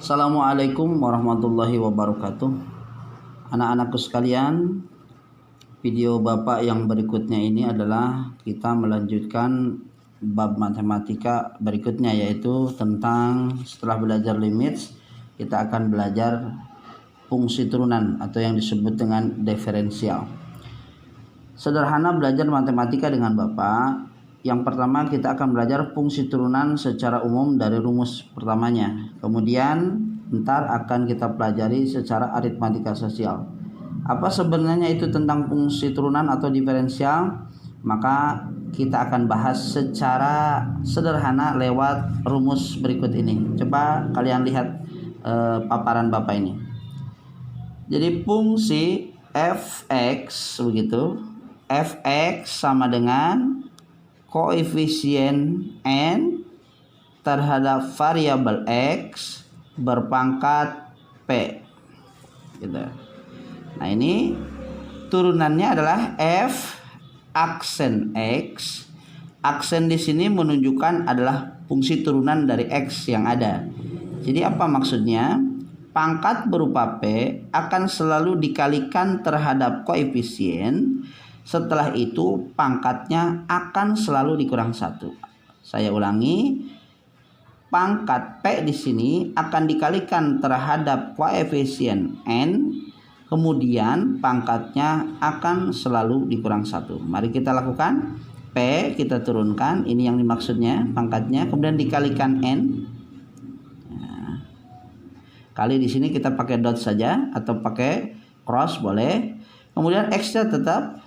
Assalamualaikum warahmatullahi wabarakatuh. Anak-anakku sekalian, video Bapak yang berikutnya ini adalah kita melanjutkan bab matematika berikutnya, yaitu tentang setelah belajar limits kita akan belajar fungsi turunan atau yang disebut dengan diferensial. Sederhana belajar matematika dengan Bapak. Yang pertama kita akan belajar fungsi turunan secara umum dari rumus pertamanya. Kemudian ntar akan kita pelajari secara aritmatika sosial. Apa sebenarnya itu tentang fungsi turunan atau diferensial? Maka kita akan bahas secara sederhana lewat rumus berikut ini. Coba kalian lihat paparan Bapak ini. Jadi fungsi fx begitu. Fx sama dengan koefisien n terhadap variabel x berpangkat p gitu. Nah ini turunannya adalah f aksen x. Aksen di sini menunjukkan adalah fungsi turunan dari x yang ada. Jadi apa maksudnya? Pangkat berupa p akan selalu dikalikan terhadap koefisien. Setelah itu pangkatnya akan selalu dikurang 1. Saya ulangi, pangkat P di sini akan dikalikan terhadap koefisien N, kemudian pangkatnya akan selalu dikurang 1. Mari kita lakukan. P kita turunkan, ini yang dimaksudnya pangkatnya, kemudian dikalikan N. Nah, kali di sini kita pakai dot saja atau pakai cross boleh. Kemudian X-nya tetap.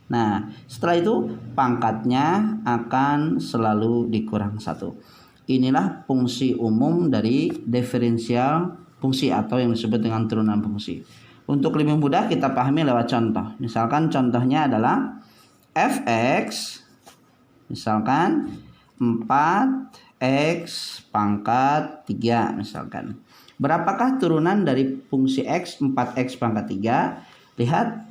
Nah, setelah itu pangkatnya akan selalu dikurang 1. Inilah fungsi umum dari diferensial fungsi atau yang disebut dengan turunan fungsi. Untuk lebih mudah kita pahami lewat contoh. Misalkan contohnya adalah fx, misalkan 4x pangkat 3 misalkan. Berapakah turunan dari fungsi x 4x pangkat 3? Lihat.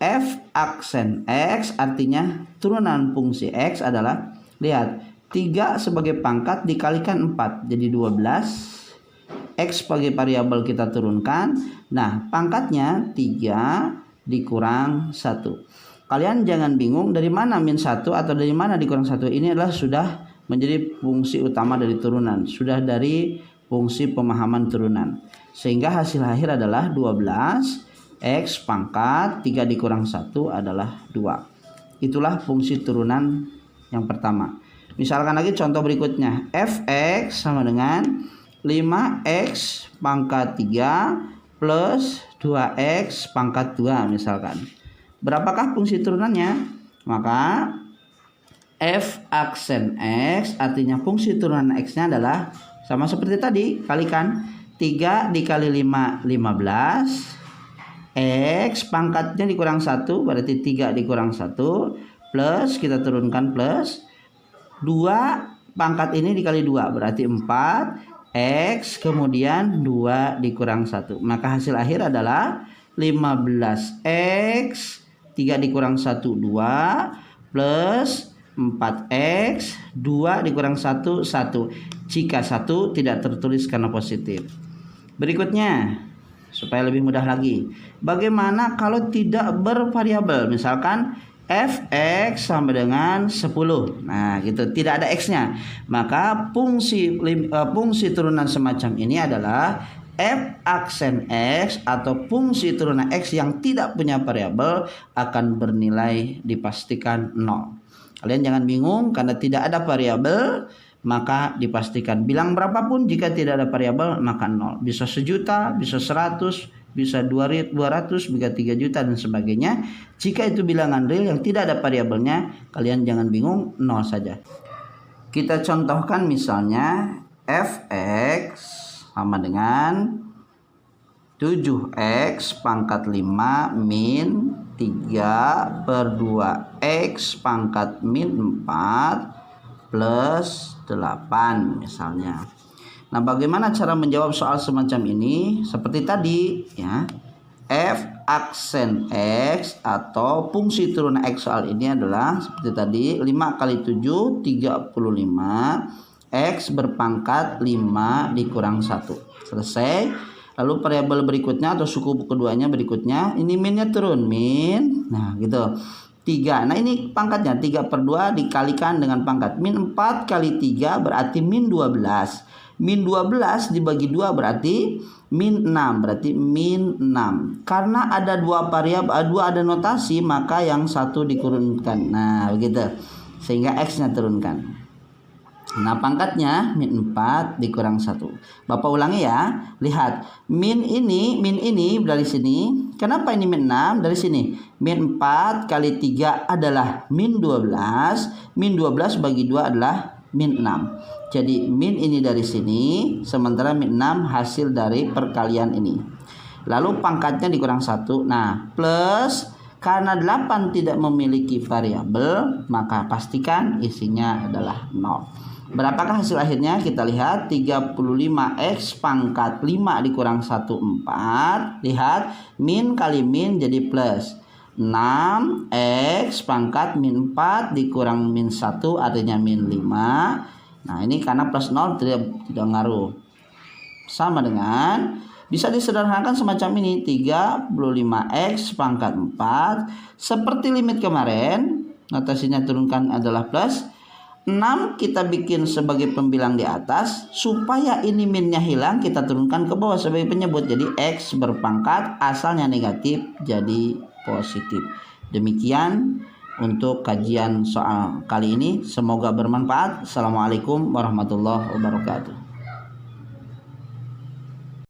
F aksen X artinya turunan fungsi X adalah, lihat, 3 sebagai pangkat dikalikan 4 jadi 12. X sebagai variabel kita turunkan. Nah pangkatnya 3 dikurang 1. Kalian jangan bingung dari mana min 1 atau dari mana dikurang 1. Ini adalah sudah menjadi fungsi utama dari turunan. Sudah dari fungsi pemahaman turunan. Sehingga hasil akhir adalah 12. X pangkat 3 dikurang 1 adalah 2. Itulah fungsi turunan yang pertama. Misalkan lagi contoh berikutnya. Fx sama dengan 5x pangkat 3 plus 2x pangkat 2 misalkan. Berapakah fungsi turunannya? Maka F aksen X artinya fungsi turunan X-nya adalah sama seperti tadi. Kalikan 3 dikali 5 15. X pangkatnya dikurang 1 berarti 3 dikurang 1 plus kita turunkan plus 2 pangkat ini dikali 2 berarti 4 X kemudian 2 dikurang 1. Maka hasil akhir adalah 15X 3 dikurang 1 2 plus 4X 2 dikurang 1 1 jika 1 tidak tertulis karena positif. Berikutnya supaya lebih mudah lagi, bagaimana kalau tidak bervariabel? Misalkan fx sama dengan 10. Nah gitu, tidak ada x-nya. Maka fungsi turunan semacam ini adalah f aksen x atau fungsi turunan x yang tidak punya variabel akan bernilai dipastikan 0. Kalian jangan bingung karena tidak ada variabel, maka dipastikan bilang berapapun jika tidak ada variabel maka 0. Bisa 1 juta, bisa 100, bisa 200, bisa 3 juta dan sebagainya. Jika itu bilangan real yang tidak ada variabelnya, kalian jangan bingung, 0 saja. Kita contohkan misalnya fx sama dengan 7x pangkat 5 min 3 per 2x pangkat min 4 plus 8 misalnya. Nah bagaimana cara menjawab soal semacam ini? Seperti tadi ya, f aksen x atau fungsi turunan x soal ini adalah seperti tadi, 5 kali 7 35 X berpangkat 5 dikurang 1. Selesai. Lalu variabel berikutnya atau suku keduanya berikutnya, ini minnya turun, min. Nah, gitu. 3. Nah, ini pangkatnya 3/2 dikalikan dengan pangkat. Min 4 kali 3 berarti min 12. Min 12 dibagi 2 berarti min 6. Berarti min 6. Karena ada dua variabel, ada notasi, maka yang satu dikurunkan. Nah, begitu. Sehingga X-nya turunkan. Nah, pangkatnya min 4 dikurang 1. Bapak ulangi ya. Lihat, min ini dari sini. Kenapa ini min 6? Dari sini. Min 4 kali 3 adalah min 12. Min 12 bagi 2 adalah min 6. Jadi min ini dari sini, sementara min 6 hasil dari perkalian ini. Lalu pangkatnya dikurang 1. Nah, plus karena 8 tidak memiliki variabel, maka pastikan isinya adalah 0. Berapakah hasil akhirnya? Kita lihat 35X pangkat 5 dikurang 1, 4. Lihat, min kali min jadi plus 6X pangkat min 4 dikurang min 1 artinya min 5. Nah, ini karena plus 0 tidak ngaruh. Sama dengan, bisa disederhanakan semacam ini, 35X pangkat 4. Seperti limit kemarin, notasinya turunkan adalah plus. 6 kita bikin sebagai pembilang di atas. Supaya ini minnya hilang, kita turunkan ke bawah sebagai penyebut. Jadi X berpangkat asalnya negatif jadi positif. Demikian untuk kajian soal kali ini. Semoga bermanfaat. Assalamualaikum warahmatullahi wabarakatuh.